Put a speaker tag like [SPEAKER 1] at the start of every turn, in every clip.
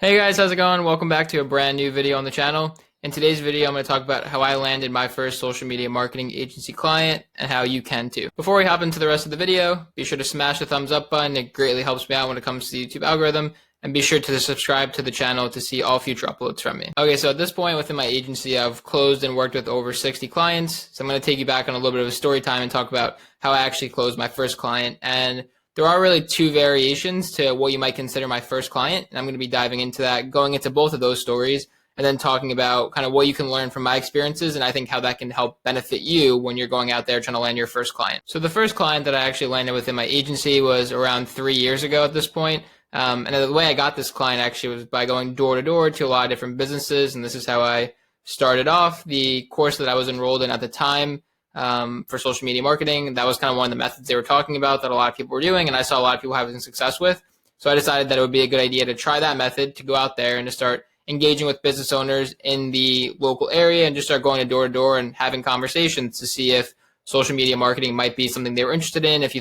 [SPEAKER 1] Hey guys, how's it going? Welcome back to a brand new video on the channel. In today's video, I'm going to talk about how I landed my first social media marketing agency client and how you can too. Before we hop into the rest of the video, be sure to smash the thumbs up button. It greatly helps me out when it comes to the YouTube algorithm. And be sure to subscribe to the channel to see all future uploads from me. Okay, so at this point within my agency, I've closed and worked with over 60 clients. So I'm going to take you back on a little bit of a story time and talk about how I actually closed my first client. And there are really two variations to what you might consider my first client, and I'm going to be diving into that, going into both of those stories, and then talking about kind of what you can learn from my experiences, and I think how that can help benefit you when you're going out there trying to land your first client. So the first client that I actually landed within my agency was around 3 years ago at this point. And the way I got this client actually was by going door to door to a lot of different businesses, and this is how I started off. The course that I was enrolled in at the time for social media marketing, that was kind of one of the methods they were talking about that a lot of people were doing, and I saw a lot of people having success with. So I decided that it would be a good idea to try that method, to go out there and to start engaging with business owners in the local area and just start going to door and having conversations to see if social media marketing might be something they were interested in, if they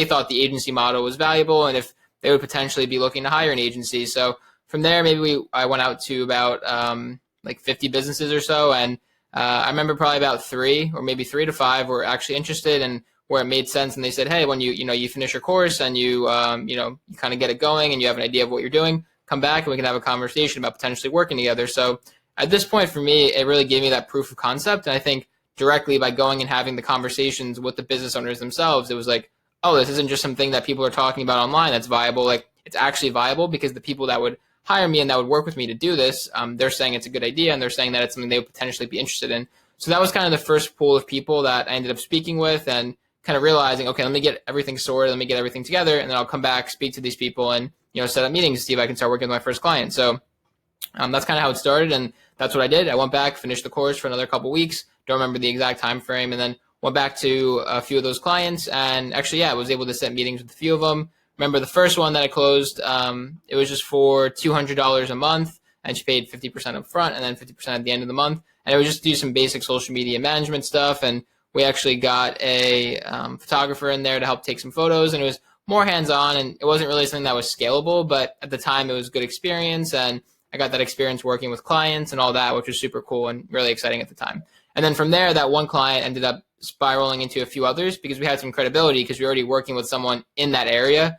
[SPEAKER 1] thought the agency model was valuable, and if they would potentially be looking to hire an agency. So from there, I went out to about like 50 businesses or so, and I remember probably about 3 or maybe 3 to 5 were actually interested and where it made sense. And they said, hey, when you finish your course and you kind of get it going and you have an idea of what you're doing, come back and we can have a conversation about potentially working together. So at this point for me, it really gave me that proof of concept. And I think directly by going and having the conversations with the business owners themselves, it was like, oh, this isn't just something that people are talking about online that's viable. Like, it's actually viable because the people that would hire me and that would work with me to do this, they're saying it's a good idea and they're saying that it's something they would potentially be interested in. So that was kind of the first pool of people that I ended up speaking with and kind of realizing, okay, let me get everything sorted, let me get everything together, and then I'll come back, speak to these people, and set up meetings to see if I can start working with my first client. So that's kind of how it started, and that's what I did. I went back, finished the course for another couple weeks, don't remember the exact time frame, and then went back to a few of those clients, and actually, I was able to set meetings with a few of them. Remember the first one that I closed, it was just for $200 a month, and she paid 50% up front and then 50% at the end of the month. And it was just to do some basic social media management stuff. And we actually got a photographer in there to help take some photos, and it was more hands-on, and it wasn't really something that was scalable, but at the time it was good experience, and I got that experience working with clients and all that, which was super cool and really exciting at the time. And then from there, that one client ended up spiraling into a few others because we had some credibility because we were already working with someone in that area.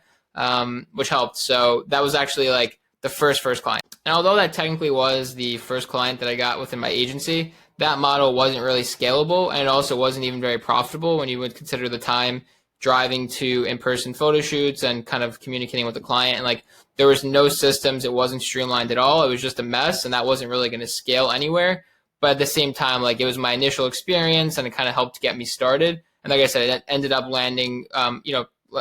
[SPEAKER 1] Which helped. So that was actually like the first client. And although that technically was the first client that I got within my agency, that model wasn't really scalable, and it also wasn't even very profitable when you would consider the time driving to in-person photo shoots and kind of communicating with the client. And like, there was no systems. It wasn't streamlined at all. It was just a mess, and that wasn't really going to scale anywhere. But at the same time, like, it was my initial experience, and it kind of helped get me started. And like I said, it ended up landing,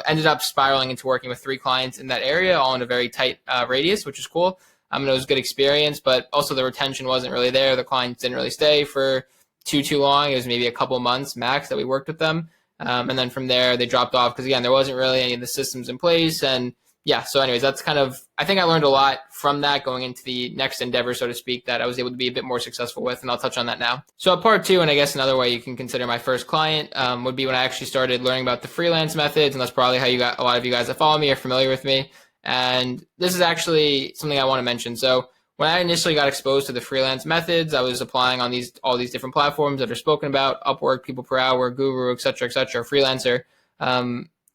[SPEAKER 1] ended up spiraling into working with 3 clients in that area, all in a very tight radius, which is cool. It was a good experience, but also the retention wasn't really there. The clients didn't really stay for too long. It was maybe a couple months max that we worked with them. And then from there, they dropped off because, again, there wasn't really any of the systems in place. And yeah, so anyways, that's kind of, I think I learned a lot from that going into the next endeavor, so to speak, that I was able to be a bit more successful with, and I'll touch on that now. So part 2, and I guess another way you can consider my first client would be when I actually started learning about the freelance methods, and that's probably how a lot of you guys that follow me are familiar with me. And this is actually something I want to mention. So when I initially got exposed to the freelance methods, I was applying on all these different platforms that are spoken about: Upwork, People Per Hour, Guru, etc., Freelancer,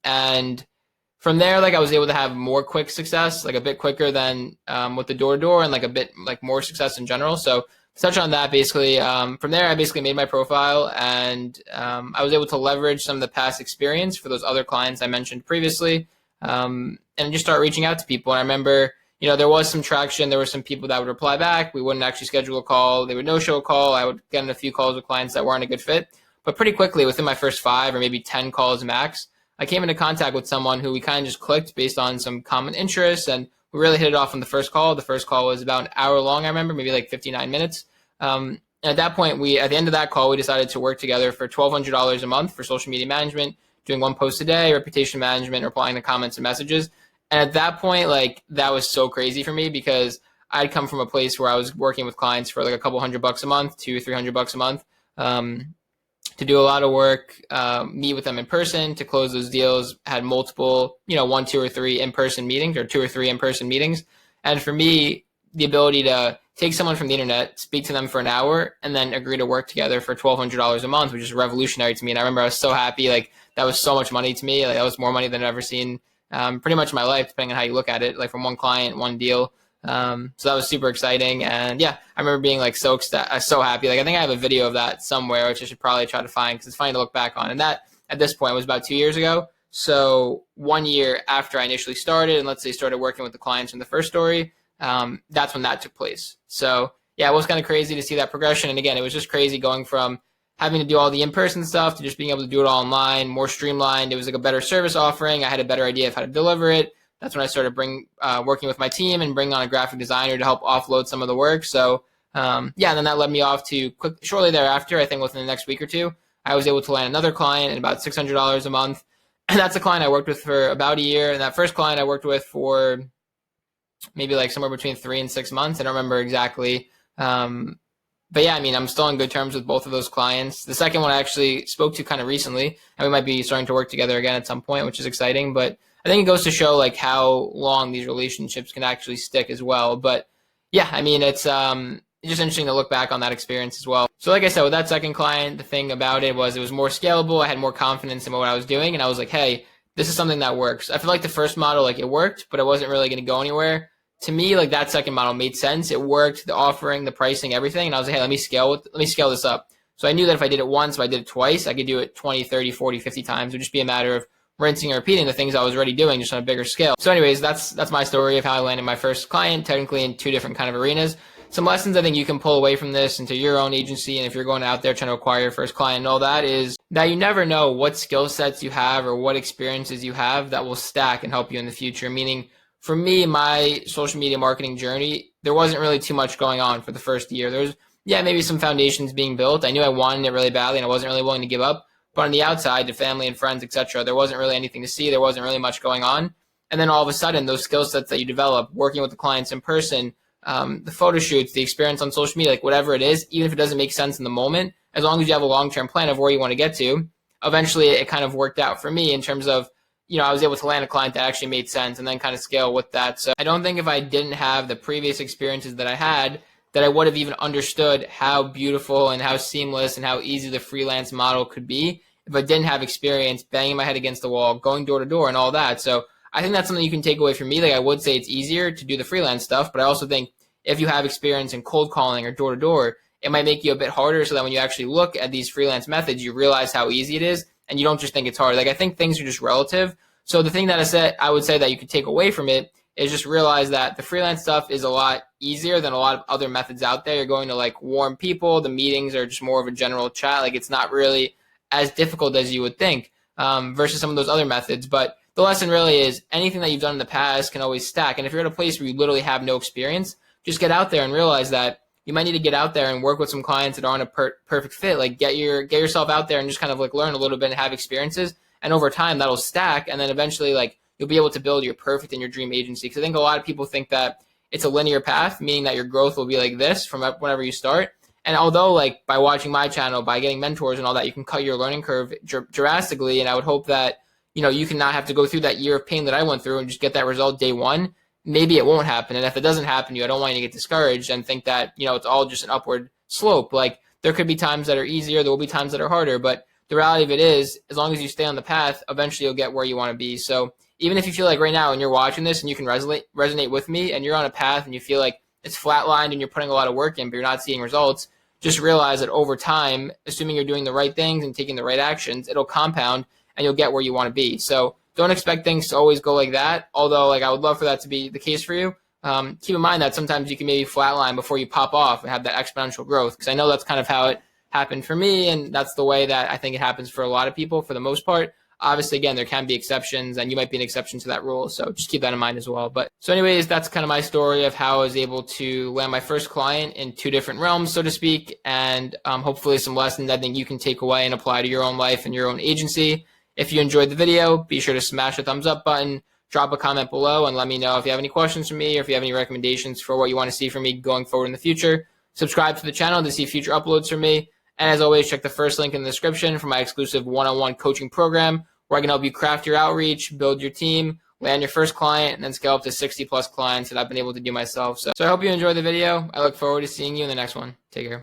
[SPEAKER 1] and from there, like, I was able to have more quick success, like a bit quicker than with the door-to-door, and like a bit like more success in general. So to touch on that, basically, from there, I basically made my profile, and I was able to leverage some of the past experience for those other clients I mentioned previously, and just start reaching out to people. And I remember, there was some traction. There were some people that would reply back. We wouldn't actually schedule a call. They would no-show a call. I would get in a few calls with clients that weren't a good fit. But pretty quickly, within my first 5 or maybe 10 calls max, I came into contact with someone who we kind of just clicked based on some common interests, and we really hit it off on the first call. The first call was about an hour long, I remember, maybe like 59 minutes. And at that point, at the end of that call, we decided to work together for $1,200 a month for social media management, doing 1 post a day, reputation management, replying to comments and messages. And at that point, like, that was so crazy for me because I'd come from a place where I was working with clients for like a couple $100 a month, $200-300 a month. To do a lot of work, meet with them in person to close those deals, had multiple, 1, 2, or 3 in-person meetings, or 2 or 3 in-person meetings. And for me, the ability to take someone from the internet, speak to them for an hour, and then agree to work together for $1,200 a month, which is revolutionary to me. And I remember I was so happy. Like, that was so much money to me. Like, that was more money than I've ever seen pretty much in my life, depending on how you look at it, like from one client, one deal. So that was super exciting. And yeah, I remember being like so happy. Like, I think I have a video of that somewhere, which I should probably try to find because it's funny to look back on. And that at this point was about 2 years ago. So 1 year after I initially started, and let's say started working with the clients from the first story, that's when that took place. So yeah, it was kind of crazy to see that progression. And again, it was just crazy going from having to do all the in-person stuff to just being able to do it all online, more streamlined. It was like a better service offering. I had a better idea of how to deliver it. That's when I started working with my team and bringing on a graphic designer to help offload some of the work. So yeah, and then that led me off to shortly thereafter, I think within the next week or two, I was able to land another client at about $600 a month. And that's a client I worked with for about a year. And that first client I worked with for maybe like somewhere between 3 and 6 months. I don't remember exactly. But yeah, I mean, I'm still on good terms with both of those clients. The second one I actually spoke to kind of recently, and we might be starting to work together again at some point, which is exciting. But I think it goes to show like how long these relationships can actually stick as well. But yeah, I mean, it's just interesting to look back on that experience as well. So like I said, with that second client, the thing about it was more scalable. I had more confidence in what I was doing. And I was like, hey, this is something that works. I feel like the first model, like it worked, but it wasn't really going to go anywhere. To me, like that second model made sense. It worked, the offering, the pricing, everything. And I was like, hey, let me scale this up. So I knew that if I did it once, if I did it twice, I could do it 20, 30, 40, 50 times. It would just be a matter of rinsing and repeating the things I was already doing, just on a bigger scale. So anyways, that's my story of how I landed my first client, technically in 2 different kind of arenas. Some lessons I think you can pull away from this into your own agency, and if you're going out there trying to acquire your first client and all that, is that you never know what skill sets you have or what experiences you have that will stack and help you in the future. Meaning, for me, my social media marketing journey, there wasn't really too much going on for the first year. There was, yeah, maybe some foundations being built. I knew I wanted it really badly and I wasn't really willing to give up. But on the outside, to family and friends, etc., there wasn't really anything to see. There wasn't really much going on. And then all of a sudden, those skill sets that you develop, working with the clients in person, the photo shoots, the experience on social media, like whatever it is, even if it doesn't make sense in the moment, as long as you have a long-term plan of where you want to get to, eventually it kind of worked out for me in terms of, you know, I was able to land a client that actually made sense and then kind of scale with that. So I don't think if I didn't have the previous experiences that I had, that I would have even understood how beautiful and how seamless and how easy the freelance model could be if I didn't have experience banging my head against the wall, going door to door and all that. So I think that's something you can take away from me. Like, I would say it's easier to do the freelance stuff, but I also think if you have experience in cold calling or door to door, it might make you a bit harder so that when you actually look at these freelance methods, you realize how easy it is and you don't just think it's hard. Like, I think things are just relative. So the thing that I would say that you could take away from it is just realize that the freelance stuff is a lot easier than a lot of other methods out there. You're going to like warm people. The meetings are just more of a general chat. Like, it's not really as difficult as you would think versus some of those other methods. But the lesson really is anything that you've done in the past can always stack. And if you're at a place where you literally have no experience, just get out there and realize that you might need to get out there and work with some clients that aren't a perfect fit. Like, get yourself out there and just kind of like learn a little bit and have experiences. And over time, that'll stack. And then eventually, like, you'll be able to build your perfect and your dream agency. Because I think a lot of people think that it's a linear path, meaning that your growth will be like this from whenever you start. And although, like, by watching my channel, by getting mentors and all that, you can cut your learning curve drastically. And I would hope that, you know, you can not have to go through that year of pain that I went through and just get that result day one. Maybe it won't happen. And if it doesn't happen, I don't want you to get discouraged and think that, you know, it's all just an upward slope. Like, there could be times that are easier. There will be times that are harder. But the reality of it is, as long as you stay on the path, eventually you'll get where you want to be. So even if you feel like right now and you're watching this and you can resonate with me and you're on a path and you feel like it's flatlined and you're putting a lot of work in, but you're not seeing results, just realize that over time, assuming you're doing the right things and taking the right actions, it'll compound and you'll get where you want to be. So don't expect things to always go like that. Although, like, I would love for that to be the case for you. Keep in mind that sometimes you can maybe flatline before you pop off and have that exponential growth. Because I know that's kind of how it happened for me. And that's the way that I think it happens for a lot of people for the most part. Obviously, again, there can be exceptions and you might be an exception to that rule. So just keep that in mind as well. But so anyways, that's kind of my story of how I was able to land my first client in 2 different realms, so to speak. And hopefully some lessons I think you can take away and apply to your own life and your own agency. If you enjoyed the video, be sure to smash the thumbs up button, drop a comment below, and let me know if you have any questions for me or if you have any recommendations for what you want to see from me going forward in the future. Subscribe to the channel to see future uploads from me. And as always, check the first link in the description for my exclusive one-on-one coaching program where I can help you craft your outreach, build your team, land your first client and then scale up to 60 plus clients that I've been able to do myself. So I hope you enjoyed the video. I look forward to seeing you in the next one. Take care.